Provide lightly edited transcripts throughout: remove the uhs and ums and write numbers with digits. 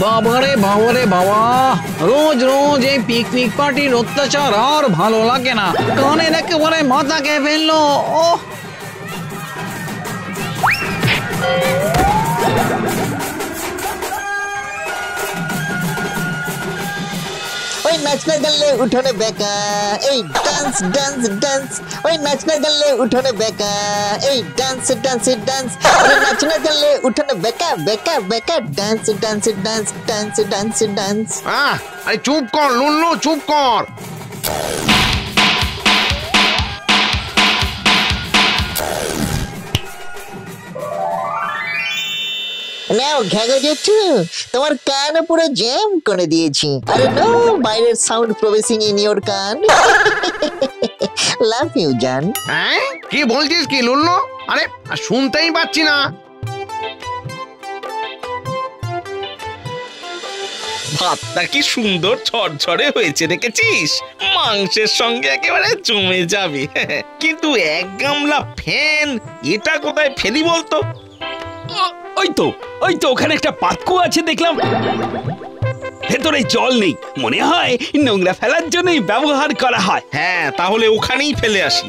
বাবারে বাবারে বাবা, রোজ রোজ এই পিকনিক পার্টির অত্যাচার আর ভালো লাগে না। কানের একেবারে মাথা খেয়ে ফেললো। ওহ, ওই নাচ না জানলে উঠোনে বেকা, এই ডান্স ডান্স ডান্স। ওই নাচ না জানলে উঠোনে বেকা, এই ডান্স ডান্স ডান্স। ওই নাচ না জানলে উঠোনে বেকা বেকা বেকা, dance dance dance dance dance dance. আরে চুপ কর লুল্লু, চুপ কর। নাও ঘ্যাগো জেঠু, তোমার কান পুরো জ্যাম করে দিয়েছি। আরে নো বাইরের সাউন্ড প্রবেশিং ইন ইওর কান। লাভ ইউ জান। হ্যাঁ কি বলছিস কি লুল্লু? আরে শুনতেই পাচ্ছি না। ভাতটা কি সুন্দর ঝরঝরে হয়েছে দেখেছিস? মাংসের সঙ্গে একেবারে জমে যাবে। কিন্তু এক গামলা ফ্যান এটা কোথায় ফেলি বলতো? ওই তো ওখানে একটা পাতকু আছে দেখলাম, ভেতরে জল নেই, মনে হয় নোংরা ফেলার জন্যই ব্যবহার করা হয়। হ্যাঁ তাহলে ওখানেই ফেলে আসি।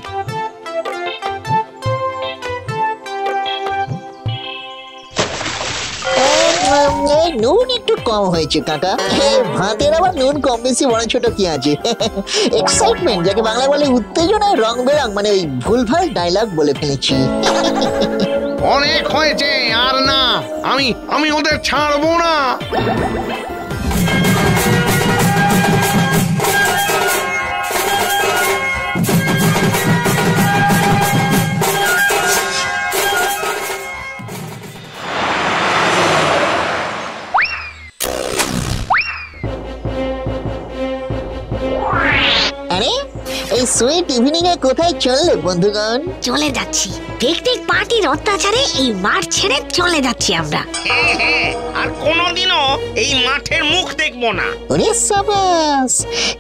নুন একটু কম হয়েছে কাকা। ভাতের আবার নুন কম বেশি বড় ছোট কি আছে? এক্সাইটমেন্ট, যাকে বাংলা বলে উত্তেজনায় রং বেরং, মানে ওই ভুলভাল ডায়লগ বলে ফেলেছি। অনেক হয়েছে, আর না। আমি ওদের ছাড়বো না। আরে এই সুইট ইভিনিং এ কোথায় চললে বন্ধুগণ? চলে যাচ্ছি পিকনিক পার্টির অত্যাচারে এই মাঠ ছেড়ে চলে যাচ্ছি আমরা। হ্যাঁ, আর কোনোদিনও এই মাঠের মুখ দেখবো না। ওরে সাবাস,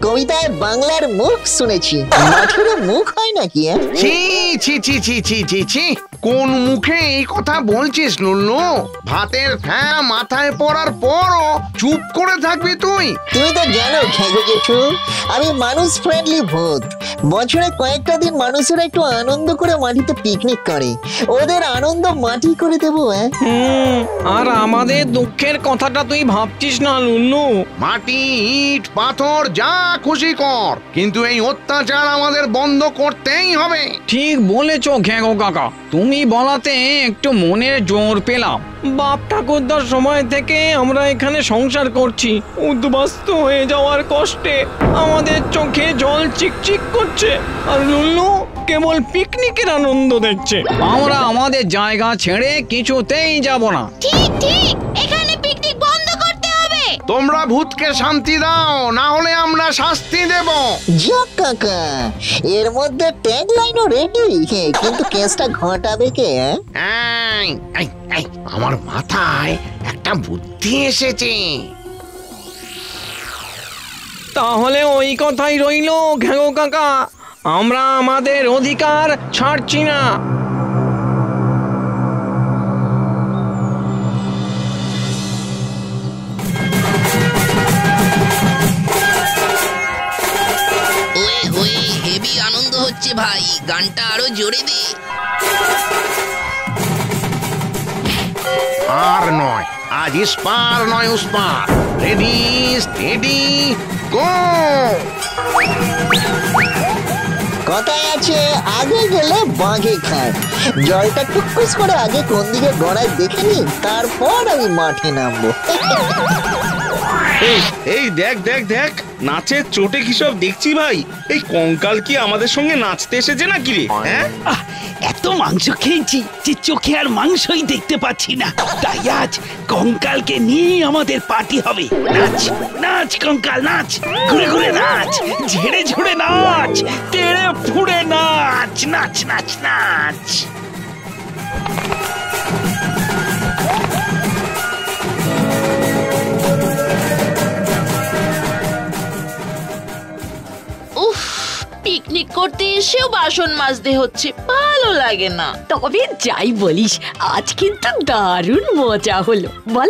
কবিতায় বাংলার মুখ শুনেছি, মাঠের মুখ হয় নাকি? ছি ছি ছি ছি ছি ছি ছি, কোন মুখে এই কথা বলছিস লুল্লু? ভাতের ফ্যান মাথায় পড়ার পরও চুপ করে থাকবি তুই? তুমি তো জানো ঘ্যাগো জেঠু, আমি মানুষ ফ্রেন্ডলি ভূত। বছরে কয়েকটা দিন মানুষেরা একটু আনন্দ করে মাটিতে পিকনিক করে, ওদের আনন্দ মাটি করে দেবো। আর আমাদের দুঃখের কথাটা তুই ভাবছিস না লুল্লু? মাটি ইট পাথর যা খুশি কর, কিন্তু এই অত্যাচার আমাদের বন্ধ করতেই হবে। ঠিক বলেছো ঘ্যাগো কাকা, তুমি বলাতে একটু মনের জোর পেলাম। বাপ ঠাকুরদার সময় থেকে আমরা এখানে সংসার করছি, উদ্বাস্তু হয়ে যাওয়ার কষ্টে আমাদের চোখে জল চিকচিক করছে, আর লুল্লু কেবল পিকনিকের আনন্দ দেখছে। আমরা আমাদের জায়গা ছেড়ে কিছুতেই যাব না। ঠিক ঠিক, এখানে পিকনিক বন্ধ করতে হবে। তোমরা ভূতকে শান্তি দাও, না হলে আমরা শাস্তি দেব। যাক কাকা, এর মধ্যে ট্যাগ লাইনও রেডি, কিন্তু কেসটা ঘটাবে কে? এই, এই, এই, আমার মাথায় একটা বুদ্ধি এসেছে। তাহলে ওই কথাই রইল ঘ্যাগো কাকা, আমরা আমাদের অধিকার ছাড়ছি না। হেভি আনন্দ হচ্ছে ভাই, গানটা আরো জোরে দে। আর নয়, আজ ইস্পার নয় উস্পার। Ready steady go. কথায় আছে আগে গেলে বাঘে খায়। জলটা টুকুস করে আগে কোন দিকে গড়ায় দেখে নি, তারপর আমি মাঠে নামবো। এই দেখ দেখ দেখ, নাচের চোটে কি সব দেখছি ভাই। এই কঙ্কাল কি আমাদের সঙ্গে নাচতে এসেছে নাকি রে? হ্যাঁ, এত মাংস খেয়েছি যে চোখে আর মাংসই দেখতে পাচ্ছি না, তাই আজ কঙ্কালকে নিয়ে আমাদের পার্টি হবে। নাচ নাচ কঙ্কাল নাচ, ঘুরে ঘুরে নাচ, ঝেড়ে ঝুড়ে নাচ, তেড়ে ফুড়ে নাচ, নাচ নাচ নাচ। উফ, পিকনিক করতে এসেও বাসন মাজতে হচ্ছে, ভালো লাগে না। তবে যাই বলিস, আজ কিন্তু দারুণ মজা হলো বল।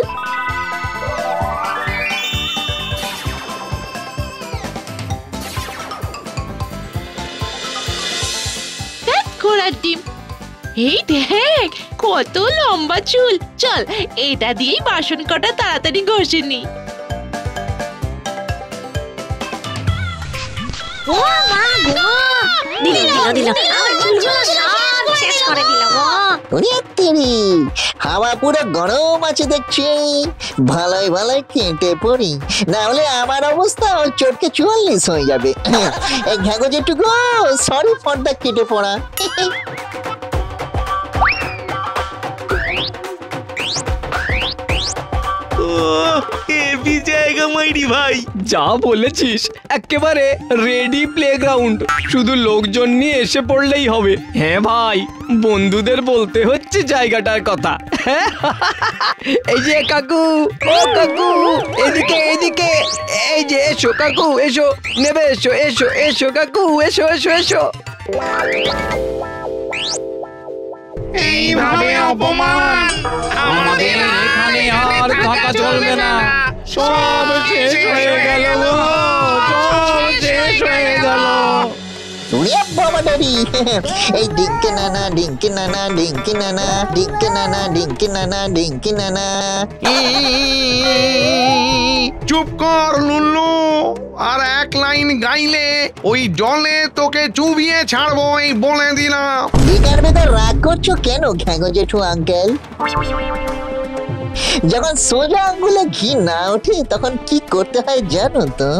কয়লার ডিম। এই দেখ কত লম্বা চুল, চল এটা দিয়েই বাসন কটা তাড়াতাড়ি ঘষে নি। ও মা গো, দিল আমার চুলগুলো সব শেষ করে দিল গো। ওরে তেরি, হাওয়া পুরো গরম আছে দেখছি। ভালোই ভালোই কেটে পড়ি, না হলে আমার অবস্থা চটকে 44 হয়ে যাবে। এই ঘাগো যেটুকু, সরি ফর দ্য কেটে পড়া। হেভি জায়গা মাইরি ভাই। যা বলেছিস, একেবারে রেডি প্লেগ্রাউন্ড, শুধু লোকজন নিয়ে এসে পড়লেই হবে। হ্যাঁ ভাই, বন্ধুদের বলতে হচ্ছে জায়গাটার কথা। এই যে কাকু, ও কাকু, এদিকে এদিকে, এই যে এসো কাকু, এসো নেবে, এসো এসো এসো কাকু, এসো এসো এসো। এইভাবে অপমান আমাদের এখানে আর থাকা চলবে না, সব শেষ হয়ে গেল, সব শেষ হয়ে গেল। ওরে বাবা ড্যাডি, এই ডিঙ্কি নানা ডিঙ্কি নানা ডিঙ্কি নানা ডিঙ্কি নানা ডিঙ্কি নানা ডিঙ্কি নানা। চুপ কর লুল্লু, আর এক লাইন গাইলে ওই জলে তোকে চুবিয়ে ছাড়বো, এই বলে দিলাম। বিকার বেকার রাগ করছো কেন ঘ্যাগো জেঠু আঙ্কেল? যখন সোজা আঙ্গুলে ঘি না ওঠে তখন কি করতে হয় জানো তো?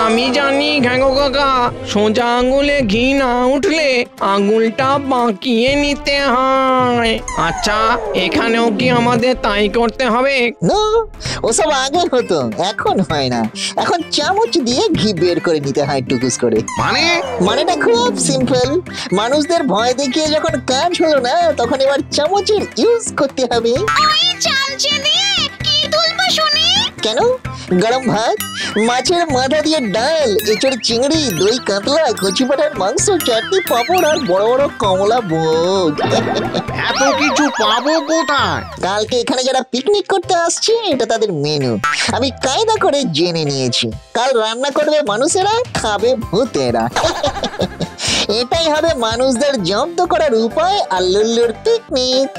আমি জানি ঘ্যাঙ্গো কাকা, সোজা আঙুলে ঘি না উঠলে আঙুলটা বাঁকিয়ে নিতে হয়। আচ্ছা, এখানেও কি আমাদের তাই করতে হবে? নো, ওসব আগে হতো, এখন হয় না। এখন চামচ দিয়ে ঘি বের করে নিতে হয় টুকুস করে। মানেটা খুব সিম্পল। মানুষদের ভয় দেখিয়ে যখন কাজ হলো না, তখন এবার চামচের ইউজ করতে হবে। কেন? গরম ভাত, মাছের মাথা দিয়ে ডাল, এঁচড় চিংড়ি, দই কাতলা, কচি পাঠার মাংস, চাটনি, পাঁপড় আর বড় বড় কমলা ভোগ। এত কিছু পাবো কোথায়? কালকে এখানে যারা পিকনিক করতে আসছে, এটা তাদের মেনু। আমি কায়দা করে জেনে নিয়েছি। কাল রান্না করবে মানুষেরা, খাবে ভূতেরা। এটাই হবে মানুষদের জব্দ করার উপায় আর লুল্লুর পিকনিক।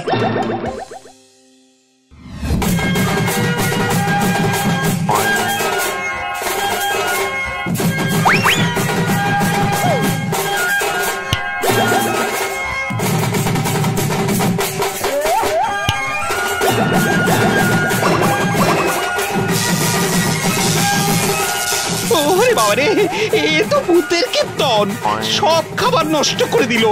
ওরে বাবারে, এ তো ভূতের কীর্তন, সব খাবার নষ্ট করে দিল।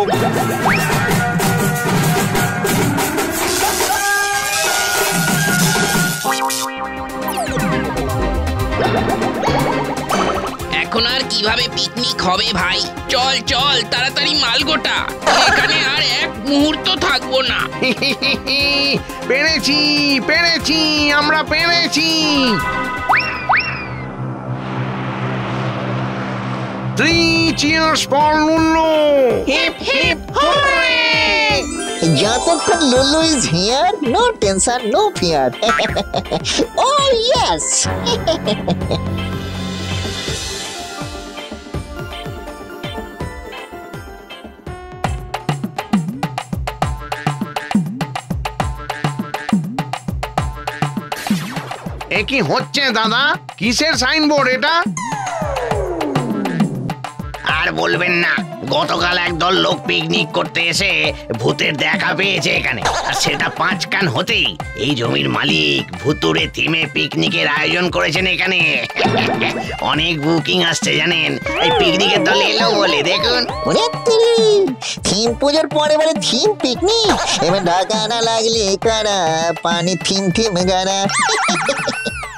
এখন আর কিভাবে পিকনিক হবে ভাই? চল চল তাড়াতাড়ি মাল গোটা, এখানে আর এক মুহূর্ত থাকবো না। পেরেছি পেরেছি, আমরা পেরেছি। 3 cheers for Lulu! Hip hip hooray! যতক্ষণ Lulu is here, no tension, no fear. Oh yes. এ কি হচ্ছে দাদা? কিসের সাইনবোর্ড এটা? আর বলবেন না, গতকাল একদল লোক পিকনিক করতে এসে ভূতের দেখা পেয়েছে এখানে, আর সেটা 5 কান হতেই এই জমির মালিক ভুতুড়ে থিমে পিকনিকের আয়োজন করেছেন এখানে। অনেক বুকিং আসছে জানেন, এই পিকনিকের দল এলো বলে। দেখুন, থিম পুজোর পরে বলে থিম পিকনিক, এবার ঢাকা না লাগলে কারা পানি থিম থিম গানা।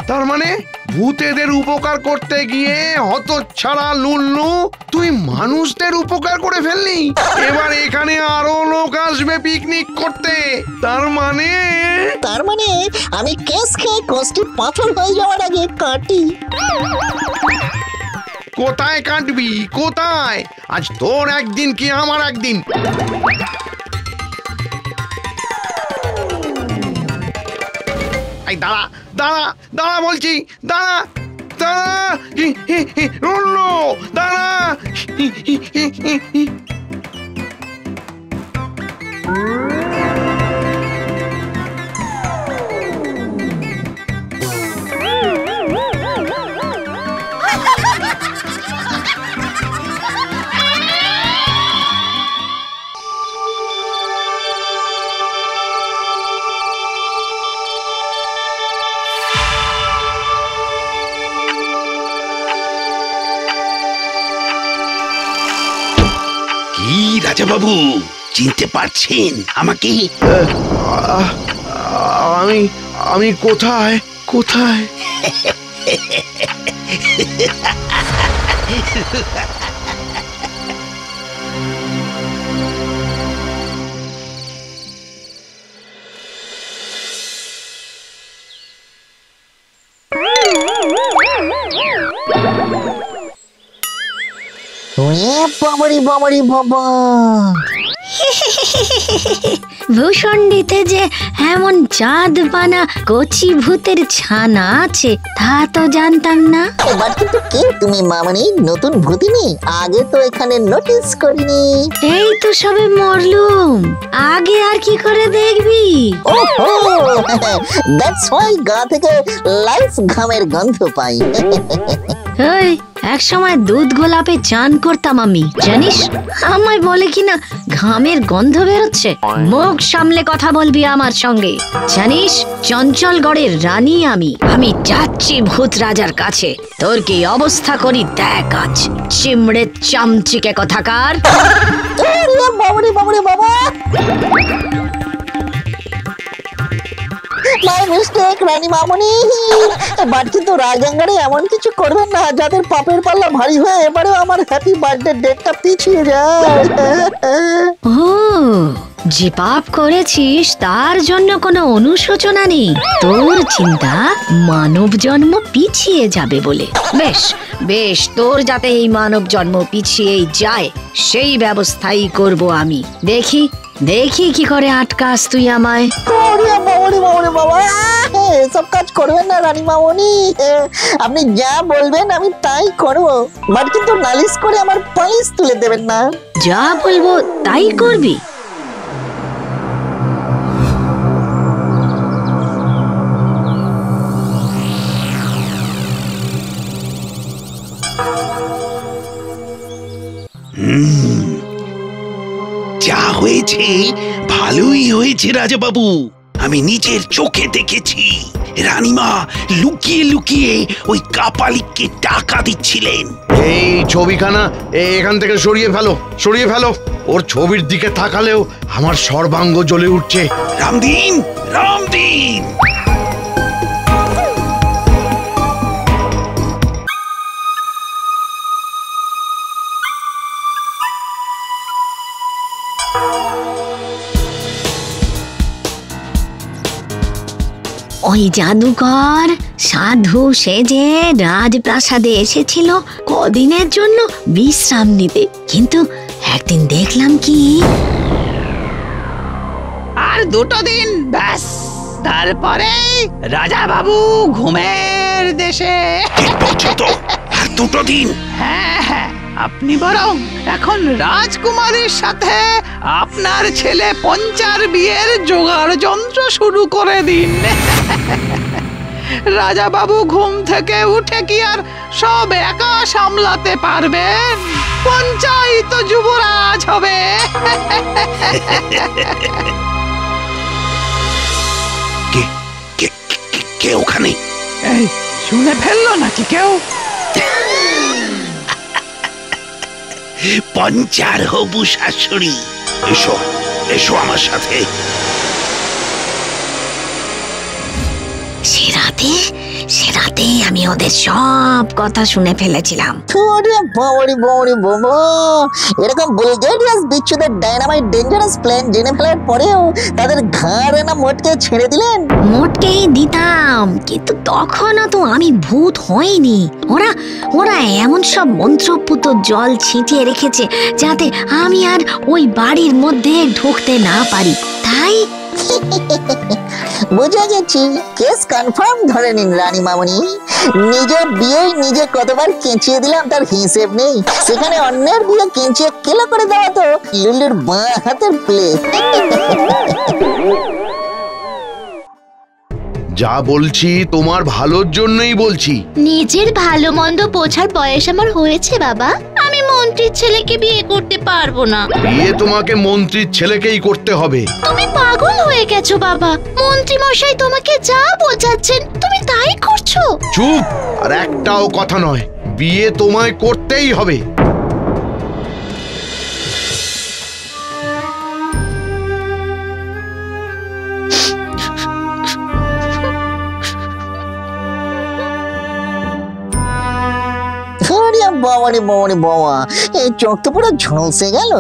তার মানে ভূতেদের উপকার করতে গিয়ে হতচ্ছাড়া লুল্লু তুই মানুষদের উপকার করে ফেললি। এবার এখানে আরো লোক আসবে পিকনিক করতে। তার মানে আমি কেস খেয়ে কষ্টি পাথর হয়ে যাওয়ার আগে কাটি। কোথায় কাটবি? কোথায়? আজ তোর একদিন কি আমার একদিন। এই দাঁড়া দাঁড়া দাঁড়া বলছি, দাঁড়া দাঁড়া, লুল্লু দাঁড়া। কি রাজা বাবু, চিনতে পারছেন আমাকে? আমি আমি কোথায় কোথায়? বাবারি বাবারি বাবা, ভূষণ্ডিতে যে এমন চাঁদ বানা কচি ভূতের ছানা আছে তা তো জানতাম না। এবার কিন্তু কে তুমি মামনি? নতুন ভূতিনি, আগে তো এখানে নোটিস করিনি। এই তো সবে মরলুম, আগে আর কি করে দেখবি? ওহো, দ্যাটস হোয়াই গা থেকে লাইফ ঘামের গন্ধ পাই। ওই এক সময় দুধ গোলাপে চান করতাম আমি, জানিস? আমায় বলে কিনা ঘামের গন্ধ বেরোচ্ছে। মুখ সামলে কথা বলবি আমার সঙ্গে, জানিস চঞ্চলগড়ের রানী আমি যাচ্ছি ভূত রাজার কাছে। তোর কি অবস্থা করি দেখ আজ, চিমড়ে চামচিকে কথাকার। বাবারি বাবারি বাবা, মাই মিস্টেক রানী মামনি। এবার কিন্তু রাজাঙ্গারে এমন কিছু করবেন না যাদের পাপের পাল্লা ভারী হয়ে এবারেও আমার হ্যাপি বার্থডে ডেটটা পিছিয়ে যায়। ও, যে পাপ করেছিস তার জন্য কোনো অনুশোচনা নেই, তোর চিন্তা মানব জন্ম পিছিয়ে যাবে বলে। বেশ বেশ, তোর যাতে এই মানব জন্ম পিছিয়েই যায় সেই ব্যবস্থাই করব আমি। দেখি দেখি কি করে আটকাস তুই আমায়। বাবা, এসব কাজ করবেন না রানী মামনি। আপনি যা বলবেন আমি তাই করবো, বাট কিন্তু নালিশ করে আমার পালিশ তুলে দেবেন না। যা বলবো তাই করবি? যা হয়েছে ভালোই হয়েছে রাজা বাবু, আমি নিজের চোখে দেখেছি রানীমা লুকিয়ে লুকিয়ে ওই কাপালিককে টাকা দিচ্ছিলেন। এই ছবিখানা এখান থেকে সরিয়ে ফেলো, সরিয়ে ফেলো। ওর ছবির দিকে তাকালেও আমার সর্বাঙ্গ জ্বলে উঠছে। রামদিন, রামদিন, ওই জাদুকর সাধু সেজে রাজপ্রাসাদে এসেছিল কদিনের জন্য বিশ্রাম নিতে, কিন্তু একদিন দেখলাম কি, আর 2 দিন ব্যাস, তারপরে রাজা বাবু ঘুমের দেশে। আর 2 দিন? হ্যাঁ হ্যাঁ, আপনি বরং এখন রাজকুমারীর সাথে আপনার ছেলে পঞ্চার বিয়ের জোগাড় যন্ত্র শুরু করে দিন। রাজা বাবু ঘুম থেকে উঠে কি আর সব একা সামলাতে পারবেন? পঞ্চাই তো যুবরাজ হবে। কে ওখানে? এই শুনে ফেললো নাকি কেউ? পঞ্চার হবু শাশুড়ি, এসো এসো আমার সাথে। সে রাতে আমি ওদের সব কথা শুনে ফেলেছিলাম। এরকম বুলগেরিয়াস বিচ্ছুদের ডায়নামাইট ডেঞ্জারাস প্ল্যান জেনে ফেলার পরেও তাদের ঘাড়ে না মোটকে ছেড়ে দিলেন? মোটকেই দিতাম, কিন্তু তখনও তো আমি ভূত হইনি। ওরা এমন সব মন্ত্রপুত জল ছিটিয়ে রেখেছে যাতে আমি আর ওই বাড়ির মধ্যে ঢুকতে না পারি, তাই বুঝে গেছি, কেস কনফার্ম ধরে নিন রানী মামুনি। নিজের বিয়ে নিজে কতবার কেঁচিয়ে দিলাম তার হিসেব নেই, সেখানে অন্যের বিয়ে কেঁচিয়ে কেলো করে দেওয়া তো লুলুর বাঁ হাতের প্লে। যা বলছি তোমার ভালোর জন্যই বলছি। নিজের ভালো মন্দ বোঝার বয়স আমার হয়েছে বাবা। আমি মন্ত্রীর ছেলেকে বিয়ে করতে পারবো না। বিয়ে তোমাকে মন্ত্রীর ছেলেকেই করতে হবে। তুমি পাগল হয়ে গেছো বাবা। মন্ত্রী মশাই তোমাকে যা বোঝাচ্ছেন তুমি তাই করছো। চুপ! আর একটাও কথা নয়, বিয়ে তোমায় করতেই হবে। বাবারে বাবারে বাবা, এই চোখ তো পুরো ঝলসে গেল।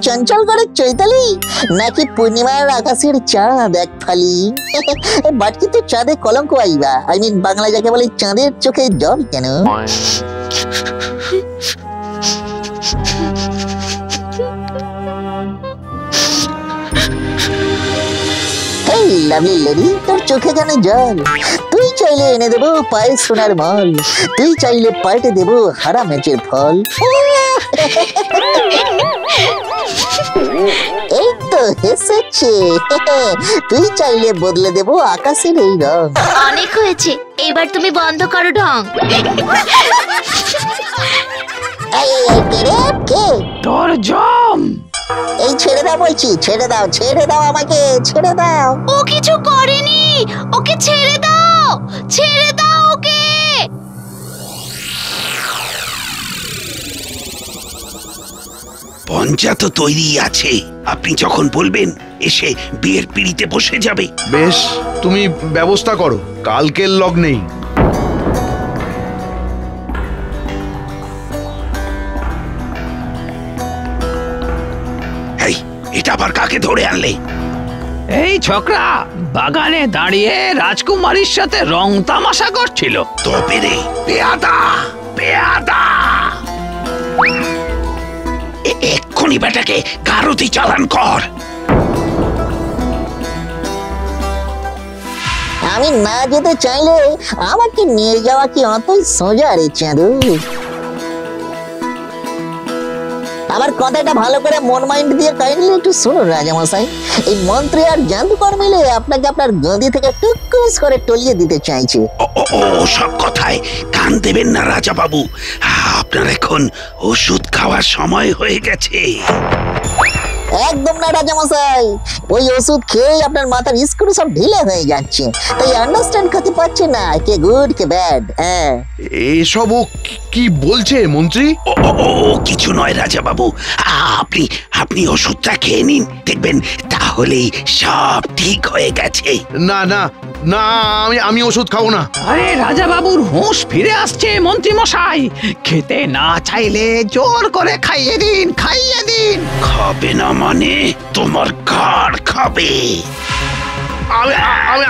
চঞ্চল করে চৈতালি নাকি পূর্ণিমার আকাশের চাঁদ এক ফালি? বাটকি তো চাঁদে কলঙ্ক আইবা, আই মিন বাংলা যাকে বলে চাঁদের চোখে জল কেন? লাভলি লেডি, তোর চোখে কেন জল? তুই চাইলে এনে দেবো পায়ে সোনার মল, তুই চাইলে পাল্টে দেবো হারা ম্যাচের ফল। এই তো হেসেছে। তুই চাইলে বদলে দেবো আকাশের এই রং। অনেক হয়েছে, এবার তুমি বন্ধ করো ঢং। তোর জম। এই ছেড়ে দাও বলছি, ছেড়ে দাও, ছেড়ে দাও আমাকে, ছেড়ে দাও। ও কিছু করেনি, ওকে ছেড়ে দাও, ছেড়ে দাও ওকে। পঞ্চা তো তৈরি আছে, আপনি যখন বলবেন এসে বিয়ের পিড়িতে বসে যাবে। বেশ, তুমি ব্যবস্থা করো, কালকের লগ্নেই। এটা আবার কাকে ধরে আনলে? এই ছোকরা বাগানে দাঁড়িয়ে রাজকুমারীর সাথে রং তামাশা করছিল। তবে রে পেয়াদা, পেয়াদা! এক্ষুনি বেটাকে গারতি চালান কর। আমি না যেতে চাইলে আমাকে নিয়ে যাওয়া কি অতই সোজা রে চাঁদু? আমার কথাটা ভালো করে মন মাইন্ড দিয়ে কাইন্ডলি একটু শুনুন রাজামশাই। এই মন্ত্রী আর জাদুকর মিলে আপনাকে আপনার গদি থেকে টুকুস করে টলিয়ে দিতে চাইছে। ও সব কথায় কান দেবেন না রাজা বাবু, আপনার এখন ওষুধ খাওয়ার সময় হয়ে গেছে। একদম না রাজামশাই, ওই ওষুধ খেয়ে আপনার মাথার স্ক্রু সব ঢিলে হয়ে যাচ্ছে, তাই আন্ডারস্ট্যান্ড করতে পারছে না কে গুড কে ব্যাড। হ্যাঁ, এসব ও কি বলছে মন্ত্রী? ও কিছু নয় রাজা বাবু, আপনি আপনি ওষুধটা খেয়ে নিন, দেখবেন তাহলেই সব ঠিক হয়ে গেছে। না না না, আমি ওষুধ খাবো না। আরে রাজা বাবুর হুঁশ ফিরে আসছে মন্ত্রী মশাই, খেতে না চাইলে জোর করে খাইয়ে দিন, খাইয়ে দিন। খাবে না মানে তোমার ঘাড় খাবে। আমি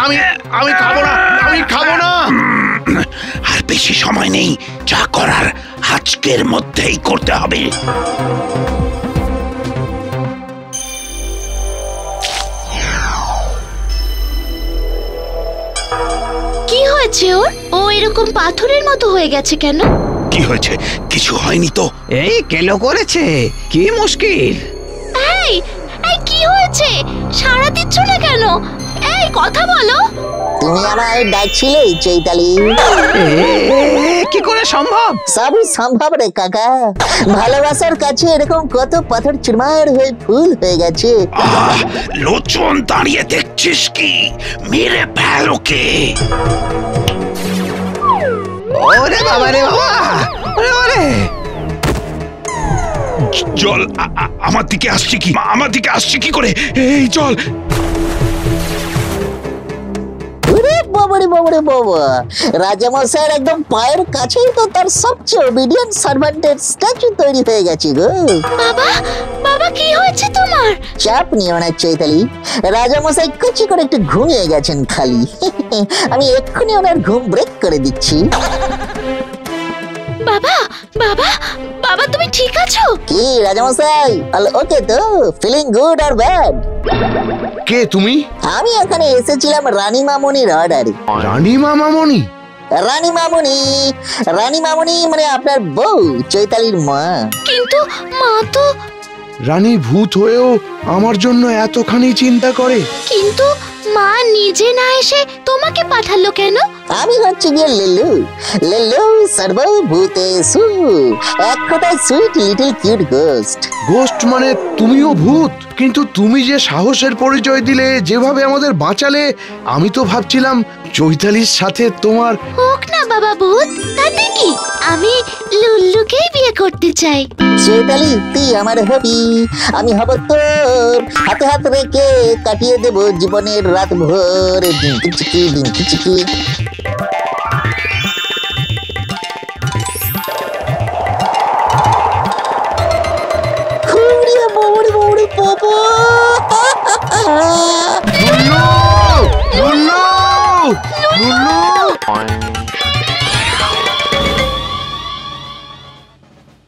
আমি আমি খাবো না, আমি খাবো না। আর বেশি সময় নেই, যা করার আজকের মধ্যেই করতে হবে। কি হয়েছে ওর? ও এরকম পাথরের মতো হয়ে গেছে কেন? কি হয়েছে? কিছু হয়নি তো। এই কেলো করেছে, কি মুশকিল। এই এই কি হয়েছে? সাড়া দিচ্ছ না কেন? এই কথা বলো। তুমি আমায় ডাকছিলে চৈতালি? কি করে সম্ভব? সবই সম্ভব রে কাকা, ভালোবাসার কাছে এরকম কত পাথর চুরমার হয়ে ফুল হয়ে গেছে। লোচন দাঁড়িয়ে দেখছিস কি? মেরে ফেল ওকে। ওরে বাবা রে বাবা, ওরে জল আমার দিকে আসছে কি? আমার দিকে আসছে কি করে? এই জল! বাবারে বাবারে বাবা, রাজামশাইয়ের একদম পায়ের কাছেই তো তার সবচেয়ে ওবিডিয়েন্ট সার্ভান্টের স্ট্যাচু তৈরি হয়ে গেছে গো। বাবা, বাবা কি হয়েছে তোমার? চাপ নিও না চৈতালি, রাজামশাই কুচি করে একটু ঘুমিয়ে গেছেন খালি। আমি এক্ষুনি ওনার ঘুম ব্রেক করে দিচ্ছি। বাবা বাবা বাবা তুমি ঠিক আছো? কি রাজামশাই, ওকে তো? ফিলিং গুড আর ব্যাড? কে তুমি? আমি এখানে এসেছিলাম রানী মামনির অর্ডারে। রানীমা মামনি? রানী মামনি, রানী মামনি মানে আপনার বউ চৈতালির মা। কিন্তু মা তো। রানী ভূত হয়েও আমার জন্য এতখানি চিন্তা করে? কিন্তু মা নিজে না এসে তোমাকে পাঠালো কেন? আমি হচ্ছে গিয়ে লেলু, লেলু সর্বভূতেষু, এক কথায় sweet little cute ghost. Ghost মানে তুমিও ভূত? কিন্তু তুমি যে সাহসের পরিচয় দিলে, যেভাবে আমাদের বাঁচালে, আমি তো ভাবছিলাম চৈতালির সাথে তোমার। হোক না বাবা ভূত, তাতে কি? আমি লুল্লুকেই বিয়ে করতে চাই। চৈতালি তুই আমার হবি, আমি হব তোর। হাতে হাত রেখে কাটিয়ে দেব জীবনের রাত ভোর। ডিঙ্কি চিকি ডিঙ্কি চিকি। লুল্লু! লুল্লু! লুল্লু!